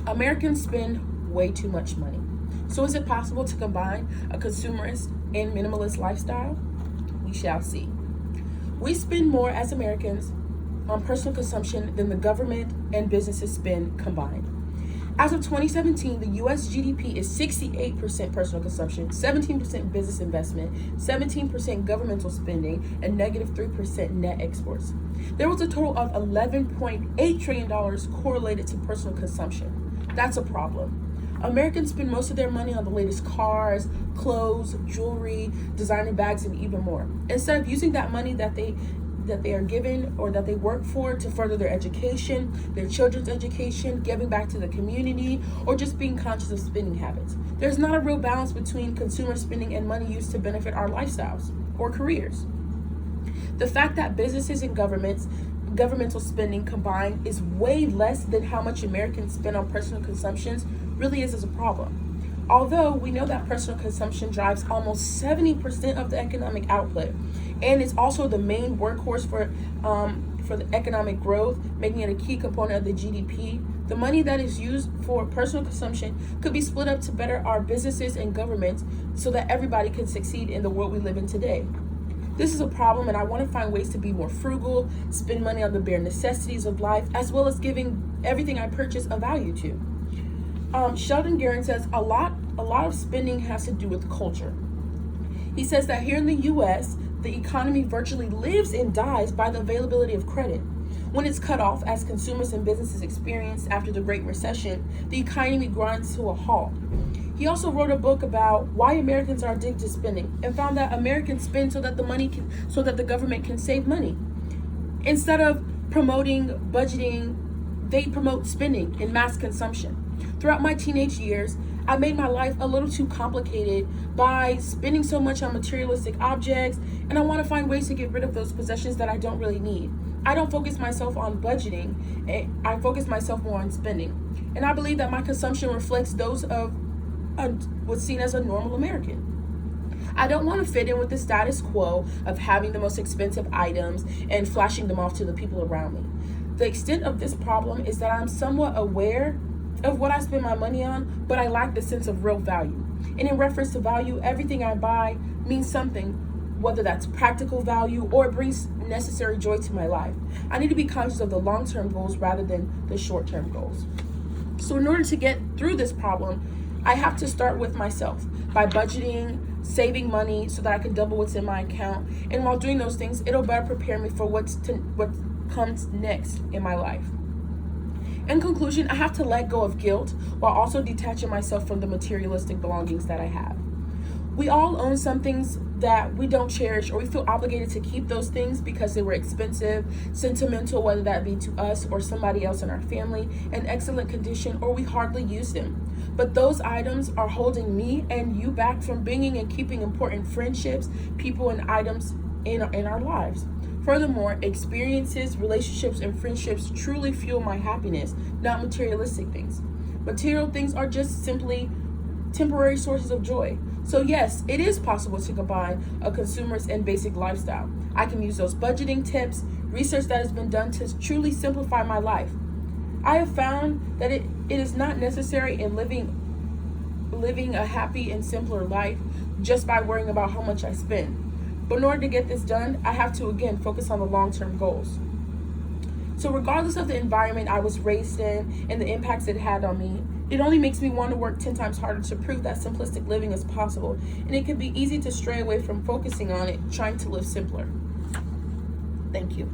Americans spend way too much money. So is it possible to combine a consumerist and minimalist lifestyle? We shall see. We spend more as Americans on personal consumption than the government and businesses spend combined. As of 2017, the U.S. GDP is 68% personal consumption, 17% business investment, 17% governmental spending, and negative 3% net exports. There was a total of $11.8 trillion correlated to personal consumption. That's a problem. Americans spend most of their money on the latest cars, clothes, jewelry, designer bags, and even more. Instead of using that money that they are given or that they work for to further their education, their children's education, giving back to the community, or just being conscious of spending habits. There's not a real balance between consumer spending and money used to benefit our lifestyles or careers. The fact that businesses and governmental spending combined is way less than how much Americans spend on personal consumptions really is a problem. Although we know that personal consumption drives almost 70% of the economic output, and it's also the main workhorse for the economic growth, making it a key component of the GDP, the money that is used for personal consumption could be split up to better our businesses and governments so that everybody can succeed in the world we live in today. This is a problem, and I want to find ways to be more frugal, spend money on the bare necessities of life, as well as giving everything I purchase a value to. Sheldon Guerin says a lot of spending has to do with culture. He says that here in the U.S., the economy virtually lives and dies by the availability of credit. When it's cut off, as consumers and businesses experienced after the Great Recession, the economy grinds to a halt. He also wrote a book about why Americans are addicted to spending, and found that Americans spend so that the government can save money. Instead of promoting budgeting, they promote spending and mass consumption. Throughout my teenage years, I made my life a little too complicated by spending so much on materialistic objects, and I want to find ways to get rid of those possessions that I don't really need. I don't focus myself on budgeting, I focus myself more on spending. And I believe that my consumption reflects those of what's seen as a normal American. I don't want to fit in with the status quo of having the most expensive items and flashing them off to the people around me. The extent of this problem is that I'm somewhat aware of what I spend my money on, but I lack the sense of real value. And in reference to value, everything I buy means something, whether that's practical value or it brings necessary joy to my life. I need to be conscious of the long-term goals rather than the short-term goals. So in order to get through this problem, I have to start with myself by budgeting, saving money so that I can double what's in my account. And while doing those things, it'll better prepare me for what comes next in my life. In conclusion, I have to let go of guilt while also detaching myself from the materialistic belongings that I have. We all own some things that we don't cherish, or we feel obligated to keep those things because they were expensive, sentimental, whether that be to us or somebody else in our family, in excellent condition, or we hardly use them. But those items are holding me and you back from being and keeping important friendships, people, and items in our lives. Furthermore, experiences, relationships, and friendships truly fuel my happiness, not materialistic things. Material things are just simply temporary sources of joy. So yes, it is possible to combine a consumerist and basic lifestyle. I can use those budgeting tips, research that has been done to truly simplify my life. I have found that it is not necessary in living a happy and simpler life just by worrying about how much I spend. But in order to get this done, I have to, again, focus on the long-term goals. So regardless of the environment I was raised in and the impacts it had on me, it only makes me want to work 10 times harder to prove that simplistic living is possible. And it can be easy to stray away from focusing on it, trying to live simpler. Thank you.